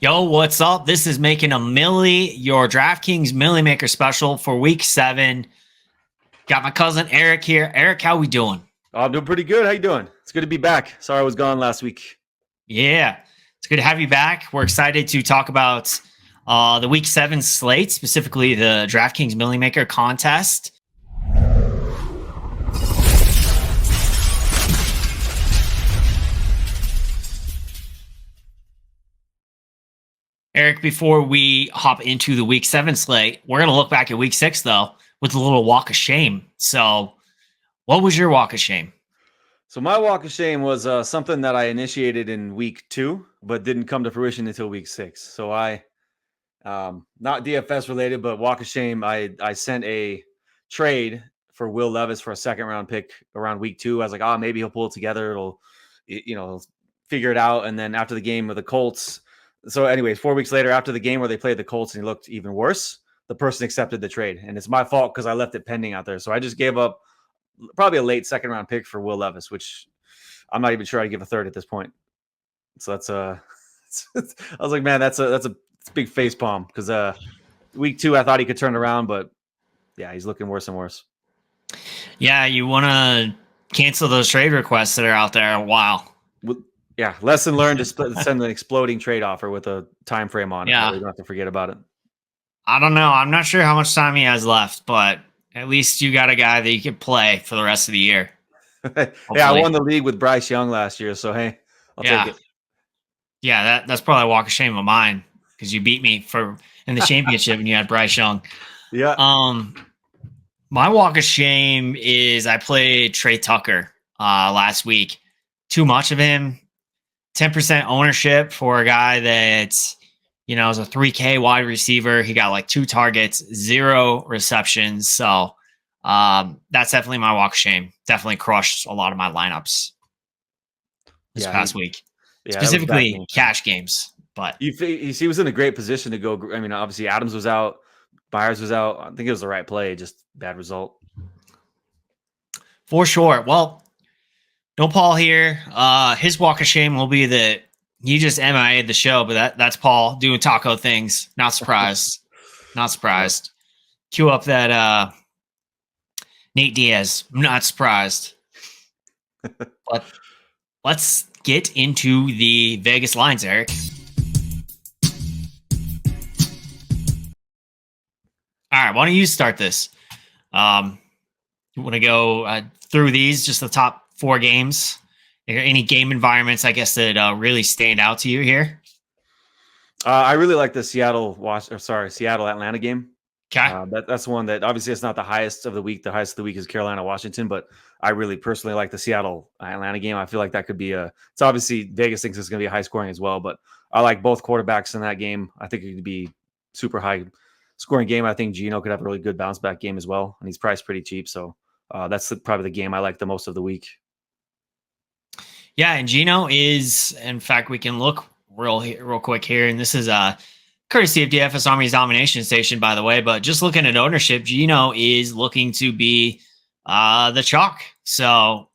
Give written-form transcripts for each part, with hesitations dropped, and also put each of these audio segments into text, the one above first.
Yo, what's up? This is Making a Millie, your DraftKings Millie Maker special for week 7. Got my cousin Eric here. Eric, how we doing? Oh, I'm doing pretty good. How you doing? It's good to be back. Sorry I was gone last week. Yeah, it's good to have you back. We're excited to talk about the week 7 slate, specifically the DraftKings Millie Maker contest. Eric, before we hop into the week 7 slate, we're going to look back at week 6, though, with a little walk of shame. So, what was your walk of shame? So my walk of shame was something that I initiated in week 2, but didn't come to fruition until week 6. So not DFS related, but walk of shame. I sent a trade for Will Levis for a second round pick around week 2. I was like, maybe he'll pull it together. It'll figure it out. And then after the game with the Colts. So anyways, 4 weeks later, after the game where they played the Colts and he looked even worse, the person accepted the trade. And it's my fault because I left it pending out there. So I just gave up probably a late second round pick for Will Levis, which I'm not even sure I'd give a third at this point. So that's I was like, man, that's a big face palm because week 2 I thought he could turn around, but yeah, he's looking worse and worse. Yeah, you want to cancel those trade requests that are out there a while. Yeah, lesson learned to send an exploding trade offer with a time frame on it. Yeah, you don't have to forget about it. I don't know. I'm not sure how much time he has left, but at least you got a guy that you can play for the rest of the year. Yeah, I won the league with Bryce Young last year, so hey, I'll take it. Yeah, that's probably a walk of shame of mine because you beat me in the championship and you had Bryce Young. Yeah. My walk of shame is I played Trey Tucker last week. Too much of him. 10% ownership for a guy that's, is a 3K wide receiver. He got like 2 targets, 0 receptions. So that's definitely my walk of shame. Definitely crushed a lot of my lineups this past week. Yeah, specifically cash games. But he was in a great position to go. I mean, obviously Adams was out, Byers was out. I think it was the right play, just bad result. For sure. Well, no Paul here. His walk of shame will be that he just MIA'd the show, but that's Paul doing taco things. Not surprised. Not surprised. Cue up that Nate Diaz. I'm not surprised. But let's get into the Vegas lines, Eric. All right, why don't you start this? You want to go through these, just the top 4 games? Any game environments, I guess, that really stand out to you here? I really like the Seattle Atlanta game. Okay. That's one that obviously it's not the highest of the week. The highest of the week is Carolina, Washington, but I really personally like the Seattle Atlanta game. I feel like that could be it's obviously Vegas thinks it's going to be high scoring as well, but I like both quarterbacks in that game. I think it could be super high scoring game. I think Geno could have a really good bounce back game as well. And he's priced pretty cheap. So that's probably the game I like the most of the week. Yeah, and Geno is, in fact, we can look real quick here, and this is courtesy of DFS Army's Domination Station, by the way. But just looking at ownership, Geno is looking to be the chalk. So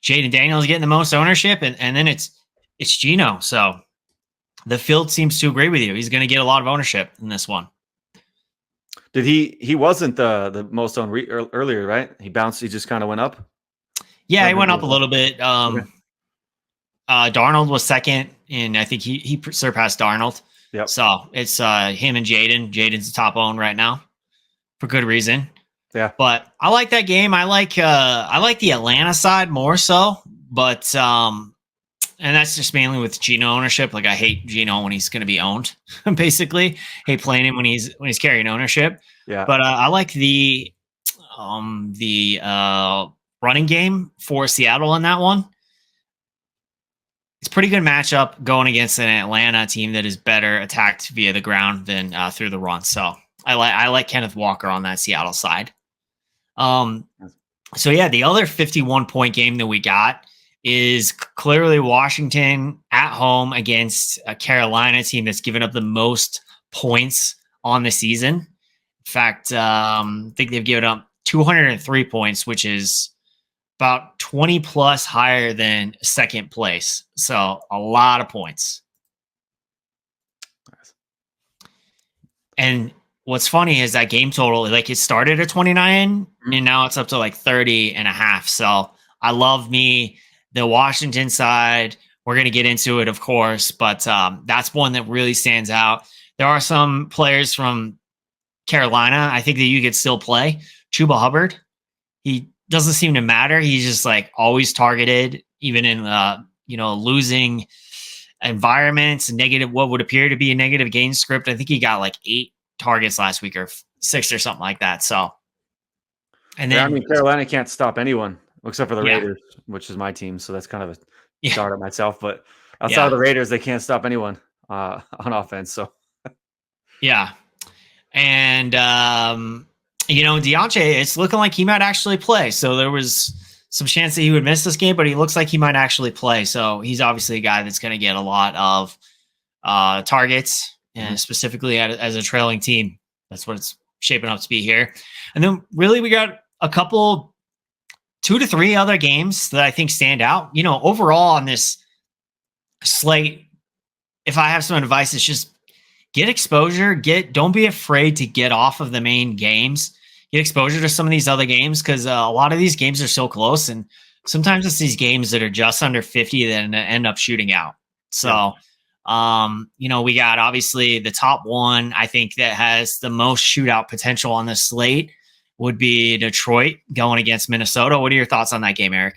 Jaden Daniels getting the most ownership, and then it's Geno. So the field seems to agree with you. He's going to get a lot of ownership in this one. Did he wasn't the most owned earlier, right? He bounced. He just kind of went up. Yeah, he went up a little bit. Okay. Darnold was second, and I think he surpassed Darnold. Yep. So it's him and Jaden. Jaden's the top owned right now for good reason. Yeah. But I like that game. I like the Atlanta side more so, but and that's just mainly with Geno ownership. Like I hate Geno when he's going to be owned. Basically, hate playing him when he's carrying ownership. Yeah. But I like the running game for Seattle in that one. It's a pretty good matchup going against an Atlanta team that is better attacked via the ground than through the run. So I like Kenneth Walker on that Seattle side. So yeah, the other 51-point game that we got is clearly Washington at home against a Carolina team that's given up the most points on the season. In fact, I think they've given up 203 points, which is about 20 plus higher than second place. So a lot of points. And what's funny is that game total, like it started at 29 and now it's up to like 30 and a half. So I love me the Washington side. We're going to get into it, of course, but that's one that really stands out. There are some players from Carolina, I think that you could still play. Chuba Hubbard, he doesn't seem to matter. He's just like always targeted, even in losing environments, negative what would appear to be a negative game script. I think he got like 8 targets last week or 6 or something like that. So, and then Yeah, I mean, Carolina can't stop anyone except for the yeah, Raiders, which is my team. So that's kind of a yeah, shot at myself. But outside of yeah, the Raiders, they can't stop anyone on offense. So yeah. And Deontay, it's looking like he might actually play. So there was some chance that he would miss this game, but he looks like he might actually play. So he's obviously a guy that's going to get a lot of targets, and specifically as a trailing team. That's what it's shaping up to be here. And then really we got a couple, 2 to 3 other games that I think stand out. Overall on this slate, if I have some advice, it's just get exposure. Don't be afraid to get off of the main games. Get exposure to some of these other games because a lot of these games are so close, and sometimes it's these games that are just under 50 that end up shooting out. So, we got obviously the top one. I think that has the most shootout potential on this slate would be Detroit going against Minnesota. What are your thoughts on that game, Eric?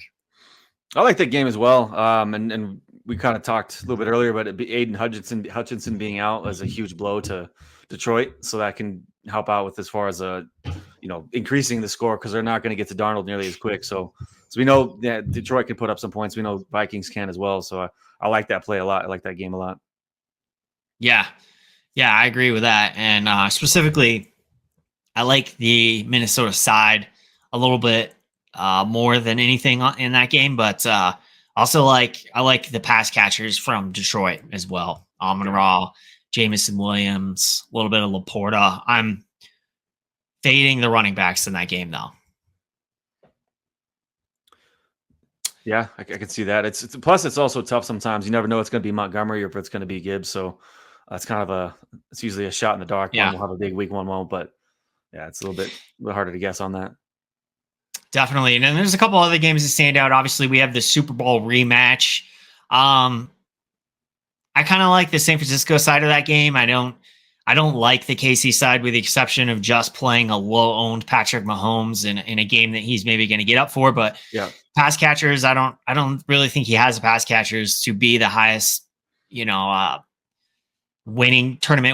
I like that game as well. And we kind of talked a little bit earlier about Aiden Hutchinson being out as a huge blow to Detroit, so that can help out with as far as increasing the score because they're not going to get to Darnold nearly as quick. So we know that Detroit can put up some points. We know Vikings can as well. So I like that play a lot. I like that game a lot. Yeah, I agree with that, and specifically, I like the Minnesota side a little bit more than anything in that game, but also I like the pass catchers from Detroit as well. Amon-Ra, Jamison Williams, a little bit of Laporta. I'm fading the running backs in that game though. Yeah, I can see that. Plus it's also tough sometimes. You never know it's going to be Montgomery or if it's going to be Gibbs. So that's kind of it's usually a shot in the dark. Yeah. One will have a big week, one won't. But yeah, it's a little bit harder to guess on that. Definitely. And then there's a couple other games that stand out. Obviously, we have the Super Bowl rematch. I kind of like the San Francisco side of that game. I don't like the KC side with the exception of just playing a low-owned Patrick Mahomes in a game that he's maybe going to get up for. But yeah, pass catchers, I don't really think he has the pass catchers to be the highest, tournament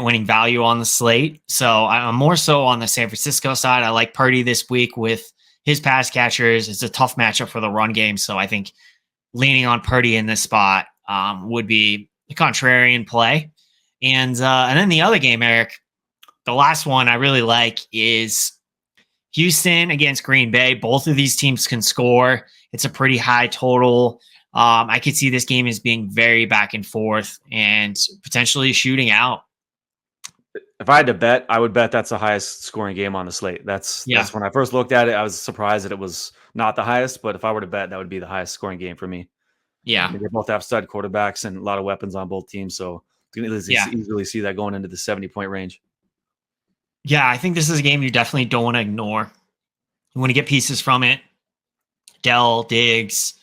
winning value on the slate. So I'm more so on the San Francisco side. I like Purdy this week with his pass catchers. It's a tough matchup for the run game. So I think leaning on Purdy in this spot would be the contrarian play. And then the other game, Eric, the last one I really like is Houston against Green Bay. Both of these teams can score. It's a pretty high total. I could see this game as being very back and forth and potentially shooting out. If I had to bet, I would bet that's the highest scoring game on the slate. That's when I first looked at it, I was surprised that it was not the highest. But if I were to bet, that would be the highest scoring game for me. Yeah. I mean, they both have stud quarterbacks and a lot of weapons on both teams. So you can easily see that going into the 70-point range. Yeah, I think this is a game you definitely don't want to ignore. You want to get pieces from it. Dell, Diggs,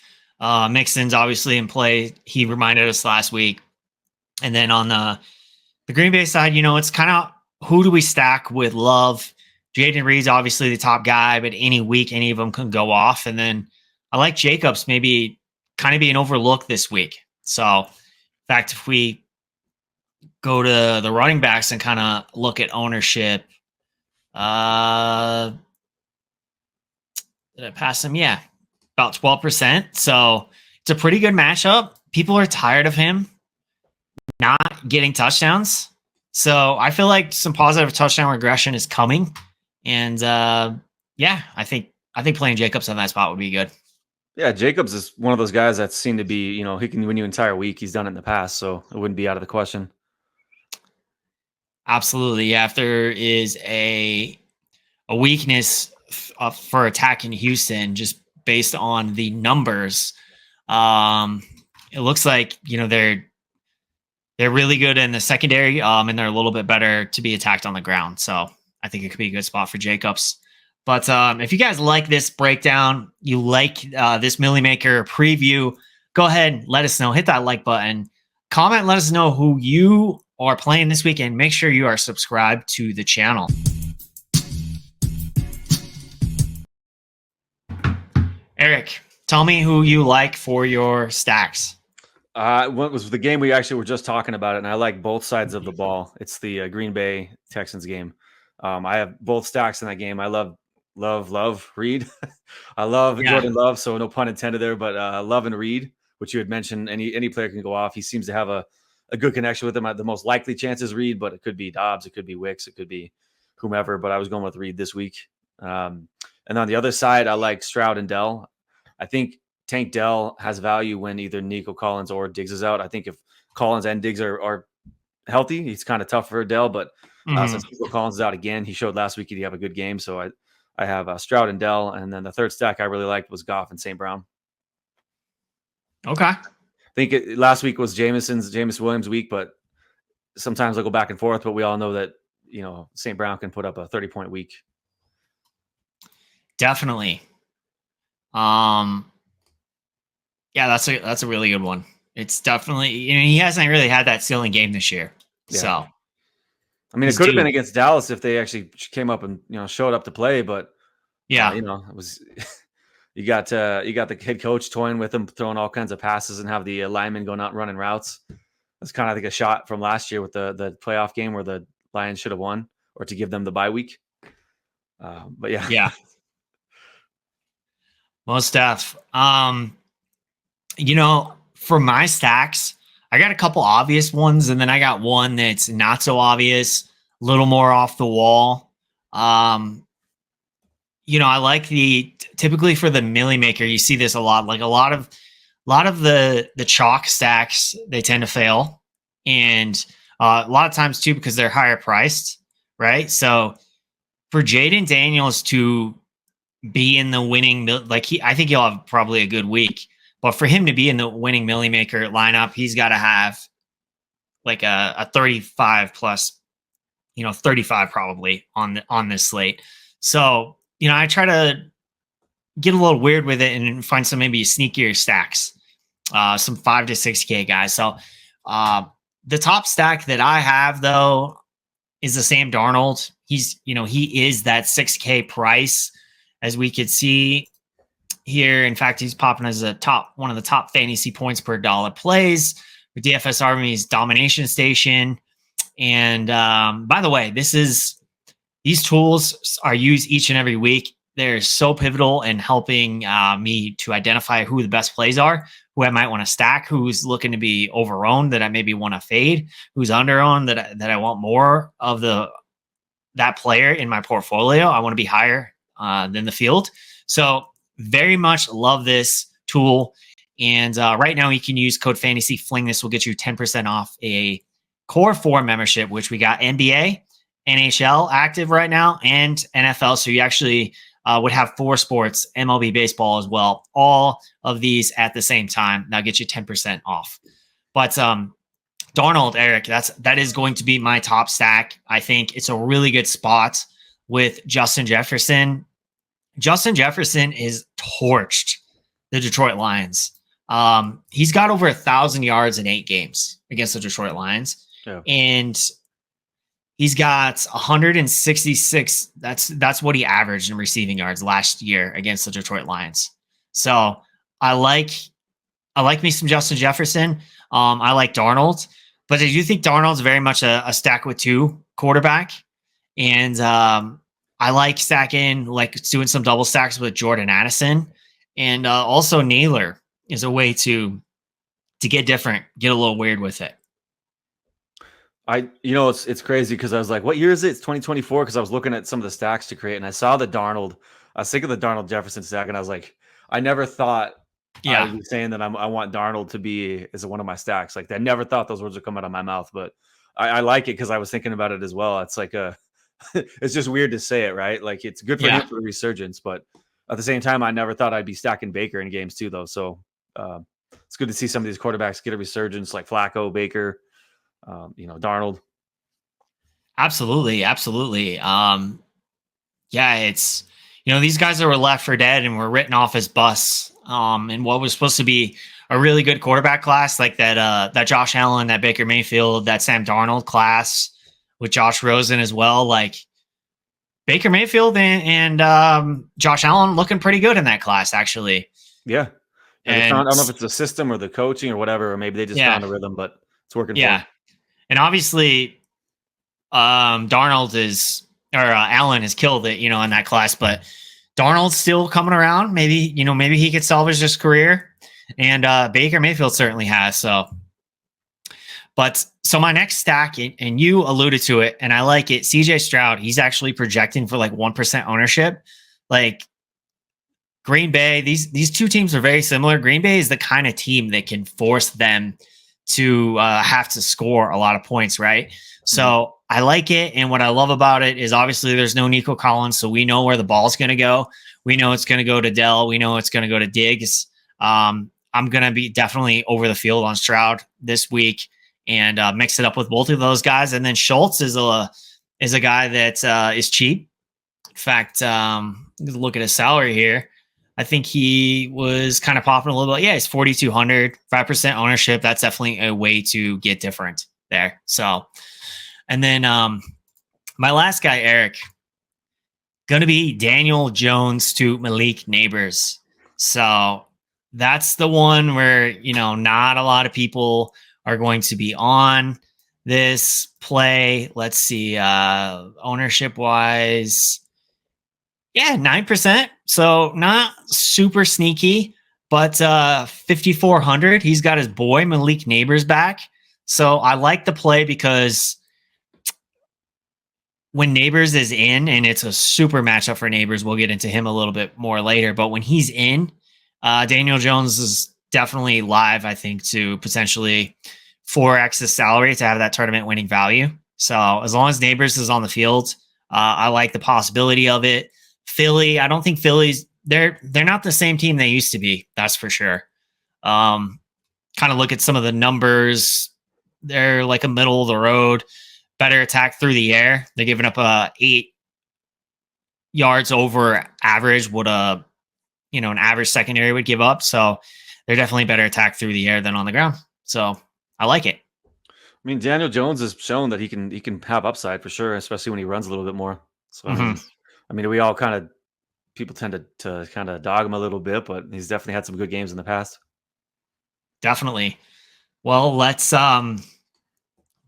Mixon's obviously in play. He reminded us last week. And then on the Green Bay side, it's kind of who do we stack with Love? Jaden Reed's obviously the top guy, but any week, any of them can go off. And then I like Jacobs maybe kind of being overlooked this week. So, in fact, if we go to the running backs and kind of look at ownership, did I pass him? Yeah, about 12%. So it's a pretty good matchup. People are tired of him not getting touchdowns. So I feel like some positive touchdown regression is coming. And I think playing Jacobs on that spot would be good. Yeah, Jacobs is one of those guys that seem to be, he can win you an entire week. He's done it in the past, so it wouldn't be out of the question. Absolutely. Yeah, if there is a weakness for attacking Houston, just based on the numbers, it looks like they're They're really good in the secondary, and they're a little bit better to be attacked on the ground. So I think it could be a good spot for Jacobs. But if you guys like this breakdown, you like this Millie Maker preview, go ahead, let us know. Hit that like button. Comment, let us know who you are playing this weekend. Make sure you are subscribed to the channel. Eric, tell me who you like for your stacks. What was the game we actually were just talking about it, and I like both sides of the ball. It's the Green Bay Texans game. I have both stacks in that game. I love Reed. I love Jordan Love, so no pun intended there, but Love and Reed, which you had mentioned, any player can go off. He seems to have a good connection with him. The most likely chance is Reed, but it could be Dobbs, it could be Wicks, it could be whomever, but I was going with Reed this week. And on the other side, I like Stroud and Dell. I think Tank Dell has value when either Nico Collins or Diggs is out. I think if Collins and Diggs are healthy, he's kind of tough for Dell, but since Nico Collins is out again, he showed last week he'd have a good game. So I have Stroud and Dell, and then the third stack I really liked was Goff and St. Brown. Okay. I think last week was James Williams week, but sometimes I go back and forth, but we all know that, St. Brown can put up a 30-point week. Definitely. Yeah, that's a really good one. It's definitely, he hasn't really had that ceiling game this year. Yeah. So, I mean, it could have been against Dallas if they actually came up and showed up to play, but yeah, it was. You got the head coach toying with him, throwing all kinds of passes, and have the linemen going out and running routes. That's kind of like a shot from last year with the playoff game where the Lions should have won, or to give them the bye week. But yeah. Most def. For my stacks, I got a couple obvious ones, and then I got one that's not so obvious, a little more off the wall. I like typically for the Millie Maker, you see this a lot. Like a lot of the chalk stacks, they tend to fail, and a lot of times too because they're higher priced, right? So for Jaden Daniels to be in the winning, I think he'll have probably a good week. But for him to be in the winning Millie Maker lineup, he's got to have like a 35 plus, 35 probably on this slate. So, I try to get a little weird with it and find some maybe sneakier stacks, some 5 to 6K guys. So the top stack that I have, though, is the Sam Darnold. He's, he is that 6K price, as we could see here. In fact, he's popping as one of the top fantasy points per dollar plays with DFS Army's domination station. And by the way, these tools are used each and every week. They're so pivotal in helping me to identify who the best plays are, who I might want to stack, who's looking to be over-owned that I maybe want to fade, who's under-owned that I want more of that player in my portfolio. I want to be higher than the field. So very much love this tool. And right now you can use code Fantasy Fling. This will get you 10% off a Core 4 membership, which we got NBA, NHL active right now, and NFL. So you actually would have 4 sports, MLB baseball as well. All of these at the same time. Now get you 10% off. But Darnold, Eric, that is going to be my top stack. I think it's a really good spot with Justin Jefferson. Justin Jefferson is torched the Detroit Lions. He's got over 1,000 yards in 8 games against the Detroit Lions. Yeah. And he's got 166. That's what he averaged in receiving yards last year against the Detroit Lions. So I like me some Justin Jefferson. I like Darnold, but I do think Darnold's very much a stack with 2 quarterback. And I like stacking, like doing some double stacks with Jordan Addison, and also Naylor is a way to get different, get a little weird with it. It's crazy because I was like, what year is it? It's 2024. Because I was looking at some of the stacks to create, and I saw the Darnold. I was thinking of the Darnold Jefferson stack, and I was like, I never thought I would be saying that I want Darnold to be as one of my stacks. Like, I never thought those words would come out of my mouth, but I like it because I was thinking about it as well. It's like it's just weird to say it, right? Like, it's good for him for the resurgence, but at the same time, I never thought I'd be stacking Baker in games too, though. So it's good to see some of these quarterbacks get a resurgence, like Flacco, Baker. Darnold. Absolutely, absolutely. Yeah, it's these guys that were left for dead and were written off as busts. And what was supposed to be a really good quarterback class, like that Josh Allen, that Baker Mayfield, that Sam Darnold class with Josh Rosen as well. Like Baker Mayfield and Josh Allen looking pretty good in that class, actually. Yeah. And they And found, I don't know if it's the system or the coaching or whatever, or maybe they just yeah, found a rhythm, but it's working for yeah. them. And obviously, Darnold or Allen has killed it, in that class, but Darnold's still coming around. Maybe he could salvage his career, and Baker Mayfield certainly has. So my next stack, and you alluded to it, and I like it. CJ Stroud, he's actually projecting for like 1% ownership. Like Green Bay, these two teams are very similar. Green Bay is the kind of team that can force them to have to score a lot of points, right? So I like it. And what I love about it is obviously there's no Nico Collins. So we know where the ball's going to go. We know it's going to go to Dell. We know it's going to go to Diggs. I'm going to be definitely over the field on Stroud this week and mix it up with both of those guys. And then Schultz is a guy that is cheap. In fact, look at his salary here. I think he was kind of popping a little bit. Yeah, he's 4,200, 5% ownership. That's definitely a way to get different there. So, and then my last guy, Eric, going to be Daniel Jones to Malik Neighbors. So that's the one where, not a lot of people are going to be on this play. Let's see, ownership wise. Yeah, 9%. So not super sneaky, but 5,400. He's got his boy Malik Neighbors back. So I like the play because when Neighbors is in, and it's a super matchup for Neighbors, we'll get into him a little bit more later. But when he's in, Daniel Jones is definitely live, I think, to potentially 4x his salary to have that tournament winning value. So as long as Neighbors is on the field, I like the possibility of it. Philly, I don't think Philly's they're not the same team they used to be. That's for sure. Kind of look at some of the numbers. They're like a middle of the road, better attack through the air. They're giving up 8 yards over average what an average secondary would give up. So they're definitely better attack through the air than on the ground. So I like it. I mean, Daniel Jones has shown that he can have upside for sure, especially when he runs a little bit more. So I mean, we all people tend to kind of dog him a little bit, but he's definitely had some good games in the past. Definitely. Well, let's go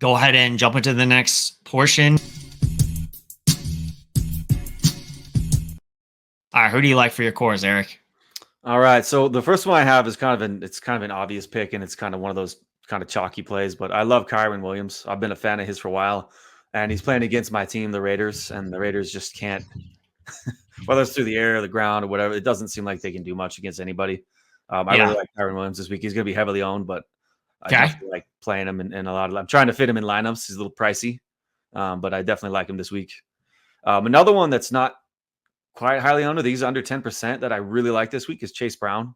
ahead and jump into the next portion. All right, who do you like for your cores, Eric? All right, so the first one I have is kind of an obvious pick, and it's kind of one of those kind of chalky plays. But I love Kyren Williams. I've been a fan of his for a while, and he's playing against my team, the Raiders, and the Raiders just can't. Whether it's through the air or the ground or whatever, it doesn't seem like they can do much against anybody. I really like Kyren Williams this week. He's going to be heavily owned, but I definitely like playing him in a lot of. I'm trying to fit him in lineups. He's a little pricey, but I definitely like him this week. Another one that's not quite highly owned, these under 10% that I really like this week is Chase Brown.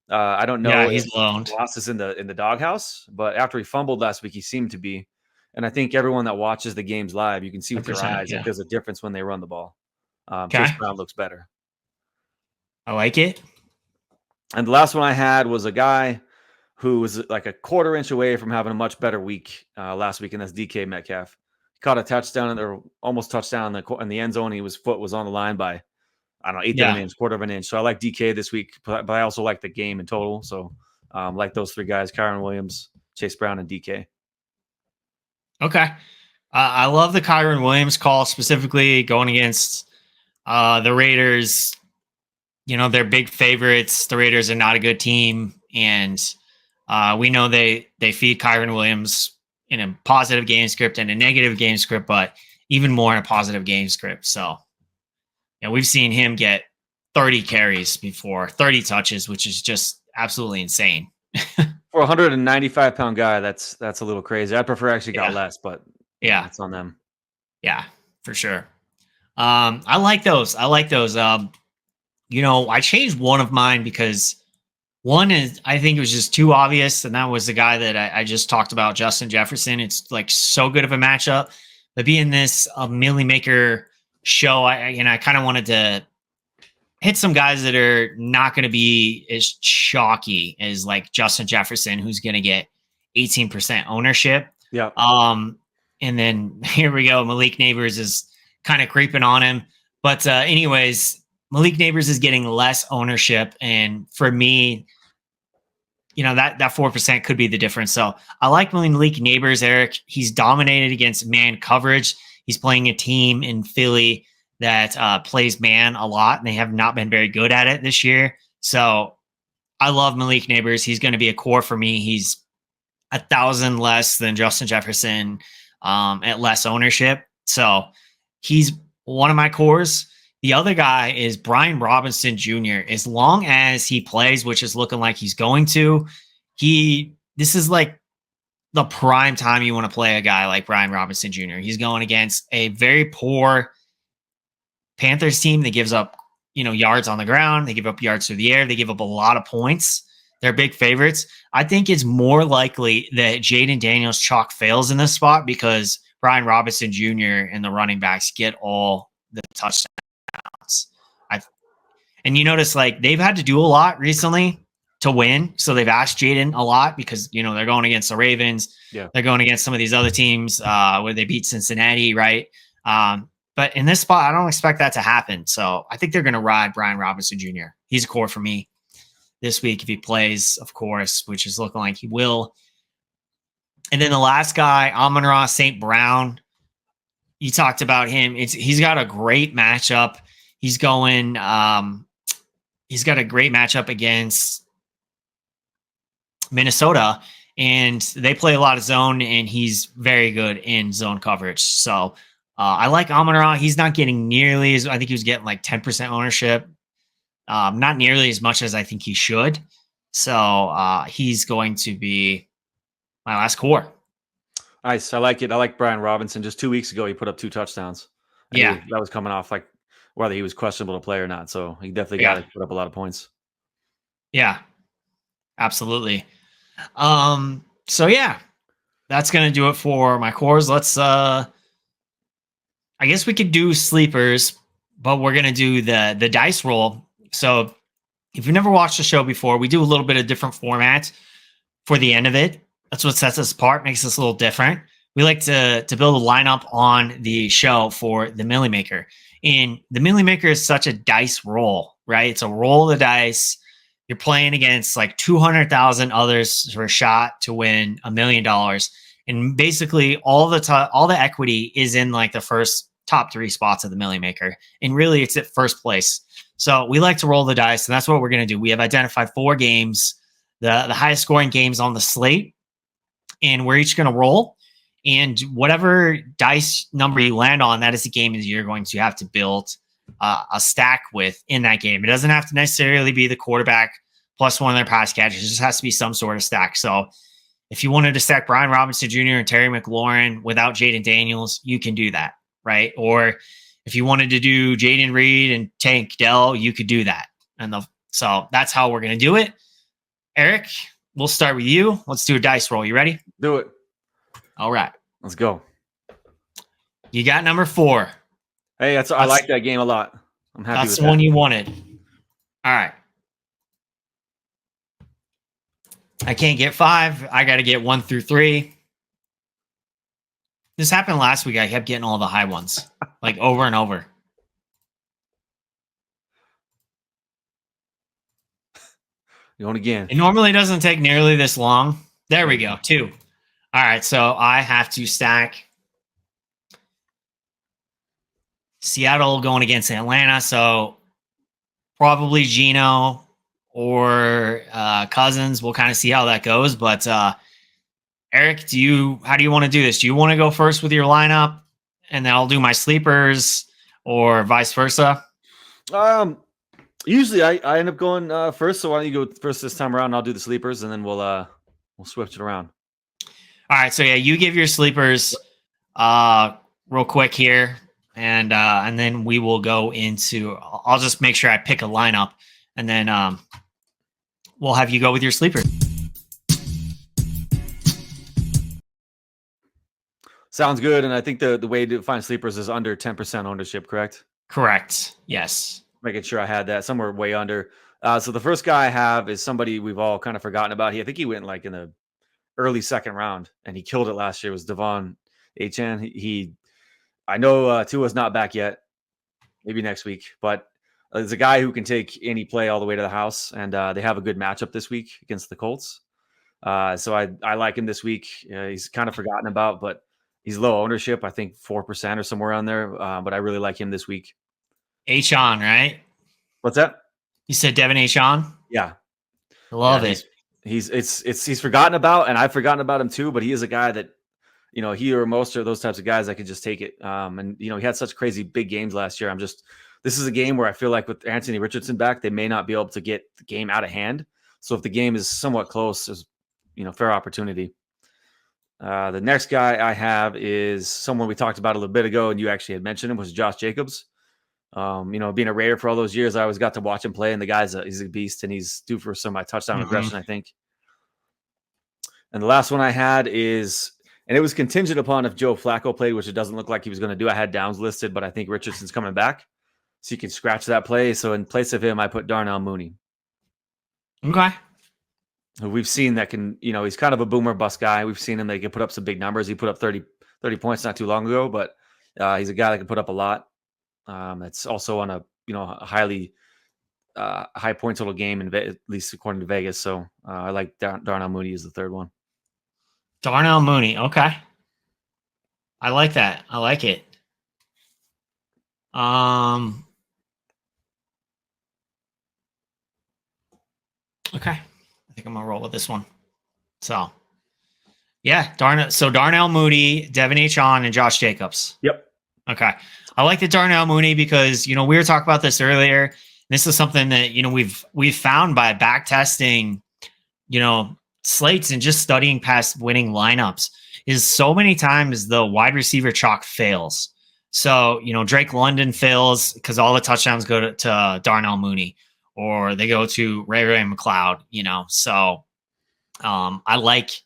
I don't know if he's loaned. Lost is in the doghouse, but after he fumbled last week, he seemed to be. And I think everyone that watches the games live, you can see with their eyes if there's a difference when they run the ball. Chase Brown looks better. I like it. And the last one I had was a guy who was like a quarter inch away from having a much better week last week, and that's DK Metcalf. He caught a touchdown or almost touchdown in the end zone. His foot was on the line by, I don't know, eighth of an inch, quarter of an inch. So I like DK this week, but I also like the game in total. So like those three guys, Kyren Williams, Chase Brown, and DK. Okay. I love the Kyren Williams call, specifically going against the Raiders. They're big favorites. The Raiders are not a good team. And we know they feed Kyren Williams in a positive game script and a negative game script, but even more in a positive game script. So, we've seen him get 30 carries before, 30 touches, which is just absolutely insane. For a 195-pound guy, that's a little crazy. I prefer actually got less, but it's on them. Yeah, for sure. I like those. I changed one of mine because One is, I think it was just too obvious, and that was the guy that I just talked about, Justin Jefferson. It's like so good of a matchup. But being this a Millie Maker show, I kind of wanted to hit some guys that are not going to be as chalky as like Justin Jefferson, who's going to get 18% ownership. Yeah. And then here we go. Malik Neighbors is kind of creeping on him. But anyways, Malik Neighbors is getting less ownership. And for me, that 4% could be the difference. So I like Malik Neighbors, Eric. He's dominated against man coverage. He's playing a team in Philly that plays man a lot, and they have not been very good at it this year. So I love Malik Neighbors. He's going to be a core for me. He's 1,000 less than Justin Jefferson at less ownership. So he's one of my cores. The other guy is Brian Robinson Jr. As long as he plays, which is looking like he's going to, this is like the prime time you want to play a guy like Brian Robinson Jr. He's going against a very poor Panthers team that gives up, yards on the ground. They give up yards through the air. They give up a lot of points. They're big favorites. I think it's more likely that Jaden Daniels chalk fails in this spot because Brian Robinson Jr. and the running backs get all the touchdowns. And you notice like they've had to do a lot recently to win. So they've asked Jaden a lot because, they're going against the Ravens. Yeah. They're going against some of these other teams where they beat Cincinnati, right? But in this spot, I don't expect that to happen. So I think they're going to ride Brian Robinson Jr. He's a core for me this week if he plays, of course, which is looking like he will. And then the last guy, Amon-Ra St. Brown. You talked about him. He's got a great matchup. He's going. He's got a great matchup against Minnesota, and they play a lot of zone, and he's very good in zone coverage. So I like Amon-Ra. He's not getting nearly as I think he was getting like 10% ownership. Not nearly as much as I think he should. So he's going to be my last core. Nice. I like it. I like Brian Robinson. Just 2 weeks ago, he put up 2 touchdowns. Yeah. That was coming off like whether he was questionable to play or not. So he definitely got to put up a lot of points. Yeah, absolutely. So yeah, that's going to do it for my cores. Let's, I guess we could do sleepers, but we're going to do the dice roll. So if you've never watched the show before, we do a little bit of different format for the end of it. That's what sets us apart, makes us a little different. We like to build a lineup on the show for the Millie Maker. And the Millie Maker is such a dice roll, right? It's a roll of the dice. You're playing against like 200,000 others for a shot to win $1 million. And basically all the equity is in like the first top 3 spots of the Millie Maker. And really it's at first place. So we like to roll the dice, and that's what we're going to do. We have identified 4 games, the highest scoring games on the slate, and we're each going to roll. And whatever dice number you land on, that is the game that you're going to have to build a stack with in that game. It doesn't have to necessarily be the quarterback plus one of their pass catchers. It just has to be some sort of stack. So if you wanted to stack Brian Robinson Jr. and Terry McLaurin without Jaden Daniels, you can do that, right? Or if you wanted to do Jaden Reed and Tank Dell, you could do that. So that's how we're going to do it. Eric, we'll start with you. Let's do a dice roll. You ready? Do it. All right. Let's go. You got number 4. Hey, I like that game a lot. I'm happy with that. That's the one you wanted. All right. I can't get 5. I got to get 1 through 3. This happened last week. I kept getting all the high ones, like over and over. Going again. It normally doesn't take nearly this long. There we go. 2. All right. So I have to stack Seattle going against Atlanta. So probably Geno or Cousins. We'll kind of see how that goes. But Eric, how do you want to do this? Do you want to go first with your lineup and then I'll do my sleepers or vice versa? Usually I end up going first. So why don't you go first this time around? And I'll do the sleepers and then we'll switch it around. All right. So yeah, you give your sleepers real quick here. And then we will go into, I'll just make sure I pick a lineup and then we'll have you go with your sleeper. Sounds good. And I think the way to find sleepers is under 10% ownership, correct? Correct. Yes. Making sure I had that somewhere way under. So the first guy I have is somebody we've all kind of forgotten about. I think he went like in the early second round and he killed it last year. Was Devon Achan. I know Tua's not back yet. Maybe next week, but there's a guy who can take any play all the way to the house, and they have a good matchup this week against the Colts. So I like him this week. He's kind of forgotten about, but he's low ownership. I think 4% or somewhere around there. But I really like him this week. Achon, right? What's that? You said Devin Achon? Yeah. I love it. He's forgotten about, and I've forgotten about him too, but he is a guy that, he or most of those types of guys, I could just take it. And he had such crazy big games last year. This is a game where I feel like with Anthony Richardson back, they may not be able to get the game out of hand. So if the game is somewhat close, there's, fair opportunity. The next guy I have is someone we talked about a little bit ago, and you actually had mentioned him, was Josh Jacobs. Being a Raider for all those years, I always got to watch him play, and the guy's he's a beast, and he's due for some of my touchdown regression, I think. And the last one I had is, and it was contingent upon if Joe Flacco played, which it doesn't look like he was going to do. I had Downs listed, but I think Richardson's coming back, so you can scratch that play. So in place of him, I put Darnell Mooney. Okay. We've seen that he's kind of a boomer bust guy. We've seen him. They can put up some big numbers. He put up 30 points not too long ago, but he's a guy that can put up a lot. It's also on a highly high point total game, at least according to Vegas. So I like Darnell Mooney as the third one. Darnell Mooney. Okay. I like that. I like it. Okay. I think I'm going to roll with this one. So, yeah, Darnell Mooney, Devin Achon, and Josh Jacobs. Yep. Okay. I like the Darnell Mooney because, we were talking about this earlier. This is something that, we've found by back testing, slates and just studying past winning lineups is so many times the wide receiver chalk fails. So, Drake London fails because all the touchdowns go to Darnell Mooney, or they go to Ray McLeod, So I like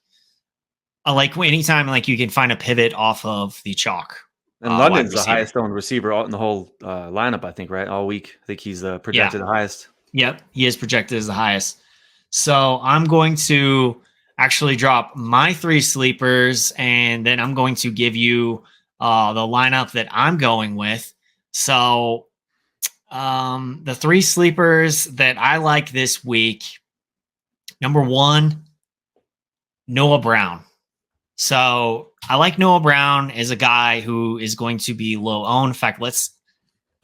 anytime like you can find a pivot off of the chalk. And London's the highest owned receiver in the whole lineup, I think, right? All week. I think he's projected the highest. Yep, he is projected as the highest. So I'm going to actually drop my 3 sleepers, and then I'm going to give you the lineup that I'm going with. So the 3 sleepers that I like this week, number 1, Noah Brown. So I like Noah Brown as a guy who is going to be low owned. In fact, let's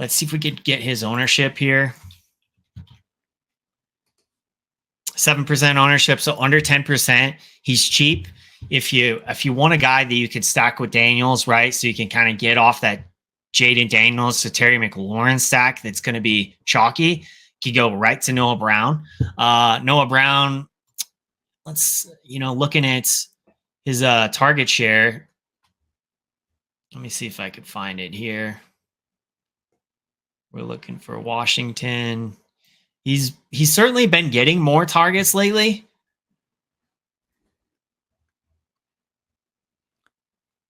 see if we could get his ownership here. 7% ownership, so under 10%. He's cheap. If you want a guy that you could stack with Daniels, right? So you can kind of get off that Jaden Daniels to Terry McLaurin stack that's going to be chalky, you go right to Noah Brown. Noah Brown, looking at his target share. Let me see if I could find it here. We're looking for Washington. He's certainly been getting more targets lately.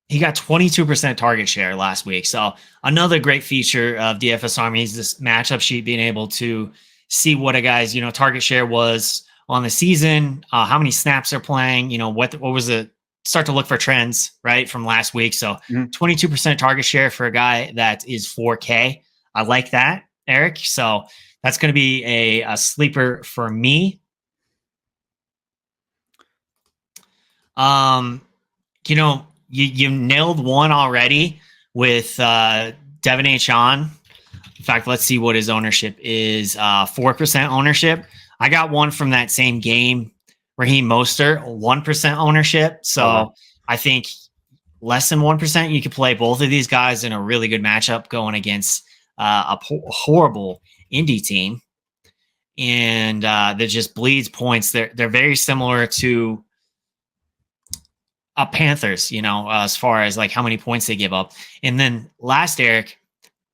He got 22% target share last week. So another great feature of DFS Army is this matchup sheet, being able to see what a guy's, target share was on the season, how many snaps they're playing, what was it, start to look for trends, right, from last week. So 22% target share for a guy that is 4K. I like that, Eric. So that's going to be a sleeper for me. You nailed one already with Devin Achon. In fact, let's see what his ownership is. 4% ownership. I got one from that same game, Raheem Mostert, 1% ownership. So I think less than 1%, you could play both of these guys in a really good matchup going against a horrible Indy team. And that just bleeds points. They're very similar to Panthers, as far as like how many points they give up. And then last, Eric,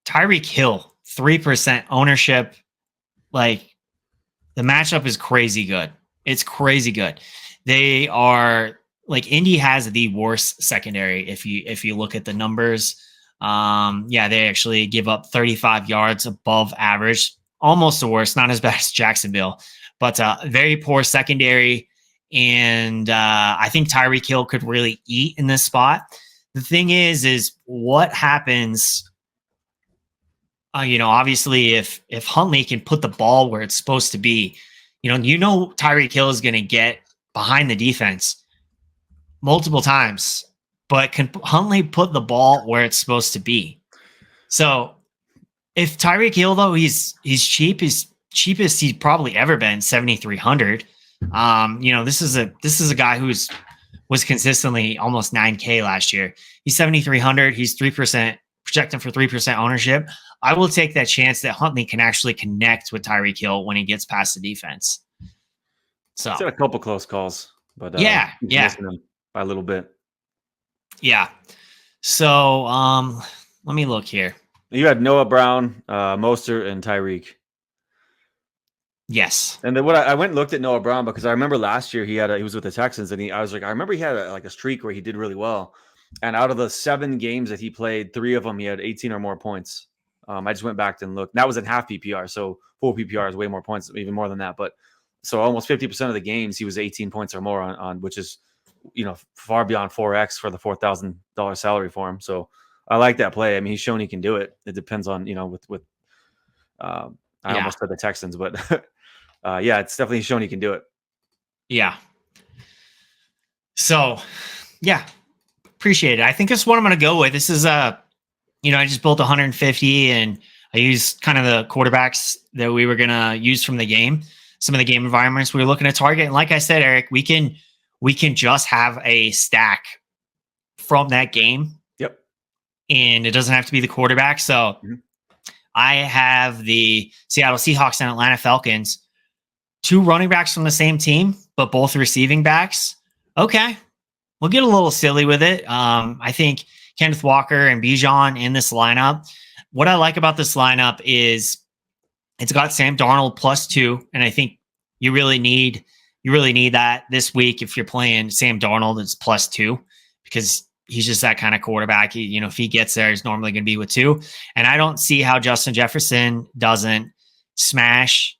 Tyreek Hill, 3% ownership. Like, The matchup is crazy good. It's crazy good. They are like Indy has the worst secondary if you look at the numbers. Yeah, they actually give up 35 yards above average, almost the worst, not as bad as Jacksonville, but very poor secondary. And I think Tyreek Hill could really eat in this spot. The thing is what happens? Obviously, if Huntley can put the ball where it's supposed to be, Tyreek Hill is going to get behind the defense multiple times, but can Huntley put the ball where it's supposed to be? So if Tyreek Hill, though, he's cheap, he's cheapest he's probably ever been, 7,300. This is a guy was consistently almost 9K last year. He's 7,300. He's 3%, projecting for 3% ownership. I will take that chance that Huntley can actually connect with Tyreek Hill when he gets past the defense. So it's had a couple close calls, but yeah, missing them by a little bit. Yeah. So let me look here. You had Noah Brown, Mostert, and Tyreek. Yes. And then I went and looked at Noah Brown because I remember last year he was with the Texans, and I remember he had a streak where he did really well. And out of the 7 games that he played, 3 of them he had 18 or more points. I just went back and looked. That was in half PPR, so full PPR is way more points, even more than that. But so almost 50% of the games he was 18 points or more on which is far beyond 4x for the $4,000 salary for him. So I like that play. I mean, he's shown he can do it. It depends on with I almost said the Texans, but yeah, it's definitely shown he can do it. Yeah. So yeah, appreciate it. I think that's what I'm going to go with. This is I just built 150 and I used kind of the quarterbacks that we were going to use from the game, some of the game environments we were looking to target. And like I said, Eric, we can just have a stack from that game. Yep. And it doesn't have to be the quarterback. So I have the Seattle Seahawks and Atlanta Falcons, 2 running backs from the same team, but both receiving backs. Okay. We'll get a little silly with it. I think Kenneth Walker and Bijan in this lineup. What I like about this lineup is it's got Sam Darnold +2, and I think you really need that this week if you're playing Sam Darnold. It's +2 because he's just that kind of quarterback. If he gets there, he's normally going to be with 2, and I don't see how Justin Jefferson doesn't smash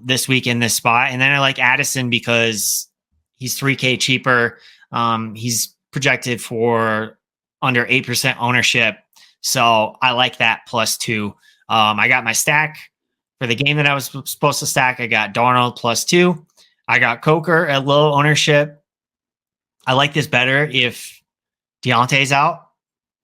this week in this spot. And then I like Addison because he's 3K cheaper. He's projected for under 8% ownership. So I like that +2. I got my stack for the game that I was supposed to stack. I got Darnold +2. I got Coker at low ownership. I like this better if Deontay's out,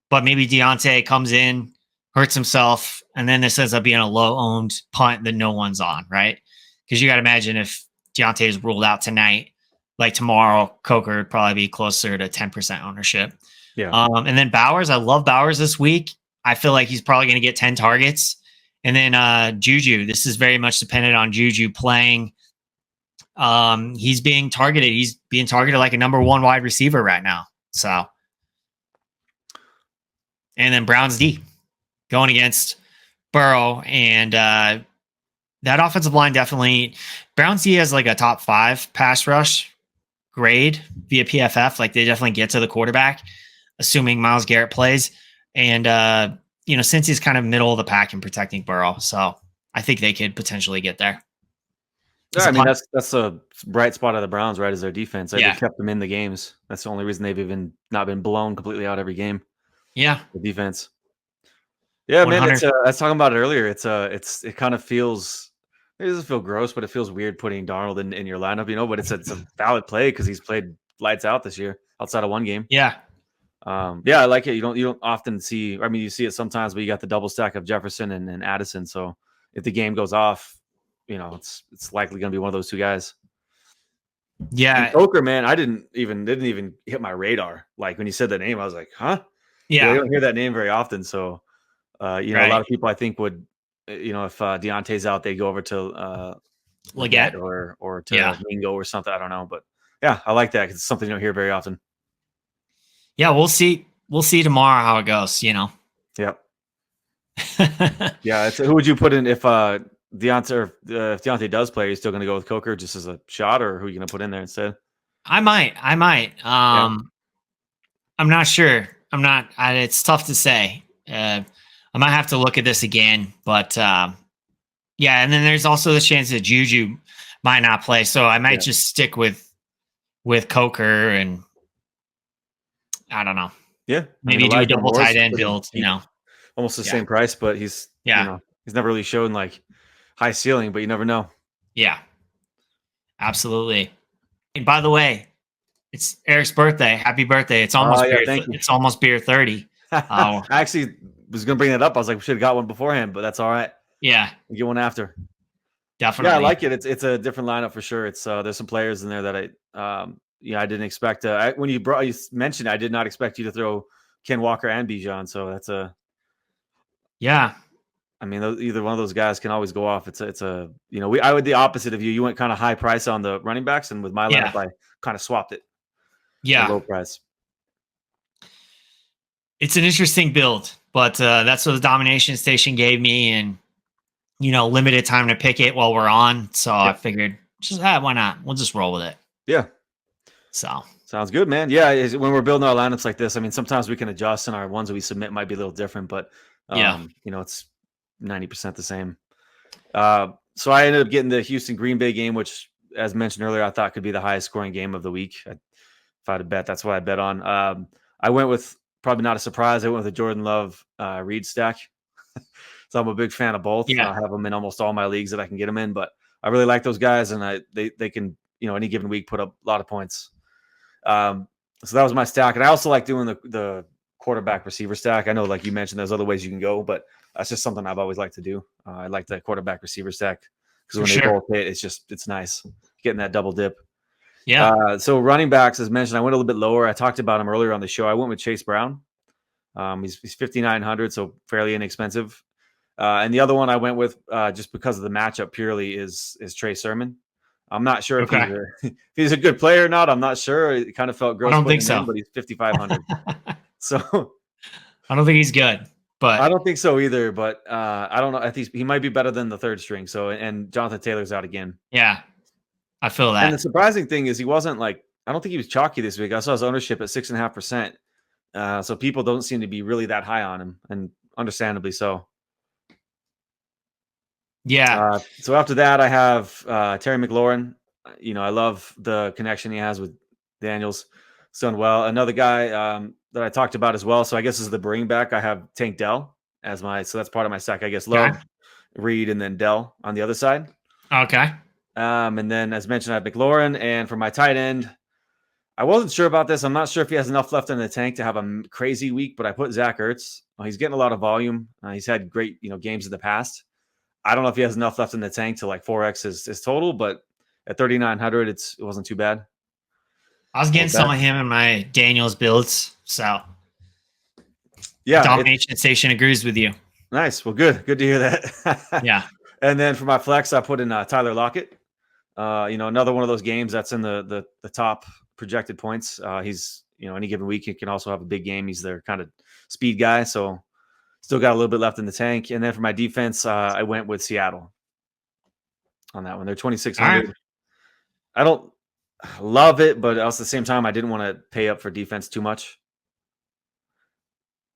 but maybe Deontay comes in, hurts himself, and then this ends up being a low-owned punt that no one's on, right? Because you got to imagine if Deontay is ruled out tonight, like tomorrow, Coker would probably be closer to 10% ownership. Yeah. And then Bowers, I love Bowers this week. I feel like he's probably going to get 10 targets. And then Juju, this is very much dependent on Juju playing. He's being targeted. He's being targeted like a number 1 wide receiver right now. So, and then Browns D going against Burrow, and that offensive line definitely. Browns D has like a top 5 pass rush grade via PFF. Like they definitely get to the quarterback, assuming Myles Garrett plays. And, since he's kind of middle of the pack in protecting Burrow. So I think they could potentially get there. Yeah, I mean, that's a bright spot of the Browns, right? Is their defense. They kept them in the games. That's the only reason they've even not been blown completely out every game. Yeah. The defense. Yeah, 100. Man, I was talking about it earlier. It kind of feels, it doesn't feel gross, but it feels weird putting Darnold in your lineup, but it's a valid play because he's played lights out this year outside of 1 game. Yeah. Yeah, I like it. You don't often see, I mean, you see it sometimes, but you got the double stack of Jefferson and Addison. So if the game goes off, it's likely going to be one of those 2 guys. Yeah. And Coker, man, I didn't even hit my radar. Like when you said that name, I was like, huh? Yeah. I don't hear that name very often. So, right. A lot of people I think would, if Deontay's out, they go over to Leggett or to Mingo or something. I don't know, but yeah, I like that because it's something you don't hear very often. Yeah, we'll see. We'll see tomorrow how it goes. Yep. Yeah. Who would you put in if if Deontay does play, are you still going to go with Coker just as a shot, or who are you going to put in there instead? I might. I'm not sure. It's tough to say. I might have to look at this again, but yeah. And then there's also the chance that Juju might not play, so I might just stick with Coker, and I don't know. Yeah, Maybe do a double tight end build. Almost the same price, but he's he's never really shown like high ceiling, but you never know. Yeah, absolutely. And by the way, it's Eric's birthday. Happy birthday! It's almost it's almost beer 30. I actually was going to bring that up. I was like, we should have got one beforehand, but that's all right. Yeah, we get one after. Definitely. Yeah, I like it. It's a different lineup for sure. It's there's some players in there that I didn't expect. When you mentioned, I did not expect you to throw Ken Walker and Bijan. So that's yeah. I mean, either one of those guys can always go off. I would the opposite of you. You went kind of high price on the running backs, and with my lineup, I kind of swapped it. Yeah, low price. It's an interesting build, but that's what the domination station gave me, and limited time to pick it while we're on. So I figured, why not? We'll just roll with it. Yeah. So sounds good, man. Yeah, when we're building our lineups like this, I mean, sometimes we can adjust, and our ones that we submit might be a little different, but it's 90% the same. So I ended up getting the Houston Green Bay game, which, as mentioned earlier, I thought could be the highest scoring game of the week. If I had to bet, that's what I bet on. I went with, probably not a surprise, I went with a Jordan Love Reed stack. So I'm a big fan of both. Yeah. I have them in almost all my leagues that I can get them in, but I really like those guys, and they can, any given week put up a lot of points. So that was my stack. And I also like doing the quarterback receiver stack. I know, like you mentioned, there's other ways you can go, but that's just something I've always liked to do. I like the quarterback receiver stack because when they both hit, it's nice getting that double dip. Yeah. So running backs, as mentioned, I went a little bit lower. I talked about him earlier on the show. I went with Chase Brown. He's 5,900, so fairly inexpensive. And the other one I went with just because of the matchup purely is Trey Sermon. I'm not sure if he's a good player or not. I'm not sure. It kind of felt gross. I don't think so. But he's 5,500. So I don't think he's good. But I don't think so either. But I don't know. I think he might be better than the third string. So, and Jonathan Taylor's out again. Yeah, I feel that. And the surprising thing is he wasn't like, I don't think he was chalky this week. I saw his ownership at 6.5%. So people don't seem to be really that high on him, and understandably so. Yeah. So after that, I have Terry McLaurin. I love the connection he has with Daniels. He's done well. Another guy that I talked about as well. So I guess is the bring back. I have Tank Dell as so that's part of my stack. I guess Love, Reed, and then Dell on the other side. Okay. And then, as mentioned, I have McLaurin. And for my tight end, I wasn't sure about this. I'm not sure if he has enough left in the tank to have a crazy week, but I put Zach Ertz. He's getting a lot of volume. He's had great games in the past. I don't know if he has enough left in the tank to like 4x his total, but at 3,900, it wasn't too bad. I was getting some of him in my Daniels builds, so yeah, domination station agrees with you. Nice. Well, good to hear that. Yeah. And then for my flex, I put in Tyler Lockett. Another one of those games that's in the top projected points. He's any given week he can also have a big game. He's their kind of speed guy, so. Still got a little bit left in the tank. And then for my defense, I went with Seattle on that one. They're 2,600. Right. I don't love it, but also at the same time, I didn't want to pay up for defense too much.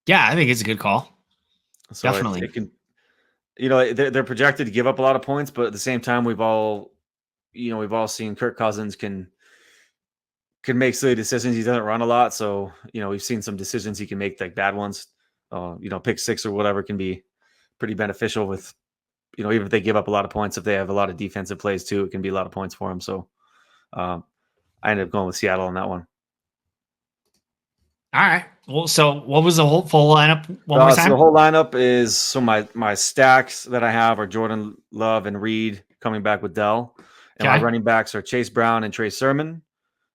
Yeah, I think it's a good call. So definitely. It can, they're projected to give up a lot of points, but at the same time, we've all seen Kirk Cousins can make silly decisions. He doesn't run a lot. So, we've seen some decisions he can make, like bad ones. Pick six or whatever can be pretty beneficial with, even if they give up a lot of points, if they have a lot of defensive plays too, it can be a lot of points for them. So I ended up going with Seattle on that one. All right. Well, so what was the whole full lineup one more time? So the whole lineup is, my stacks that I have are Jordan Love and Reed coming back with Dell. And my running backs are Chase Brown and Trey Sermon.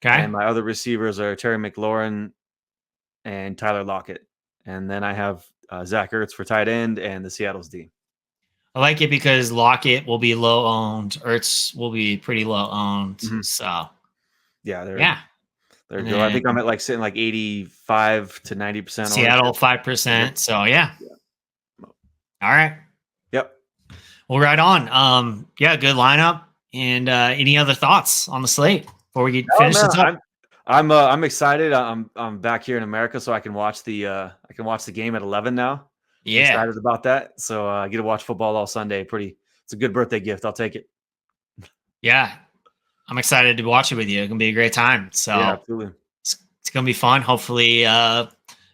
Okay. And my other receivers are Terry McLaurin and Tyler Lockett. And then I have Zach Ertz for tight end and the Seattle's D. I like it because Lockett will be low owned. Ertz will be pretty low owned. Mm-hmm. So, yeah, they're good. I think I'm at sitting 85 to 90%. Seattle 5%. So, yeah. All right. Yep. Well, right on. Yeah, good lineup. And any other thoughts on the slate before we Oh finish man, this up? I'm excited. I'm back here in America, so I can watch the game at 11 now. I'm Yeah. excited about that. So I get to watch football all Sunday. It's a good birthday gift. I'll take it. Yeah. I'm excited to watch it with you. It's going to be a great time. Yeah, So absolutely. it's going to be fun. Hopefully, we'll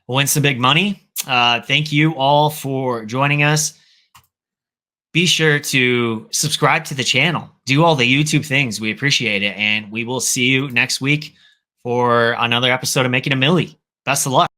win some big money. Thank you all for joining us. Be sure to subscribe to the channel, do all the YouTube things. We appreciate it. And we will see you next week for another episode of Making a Millie. Best of luck.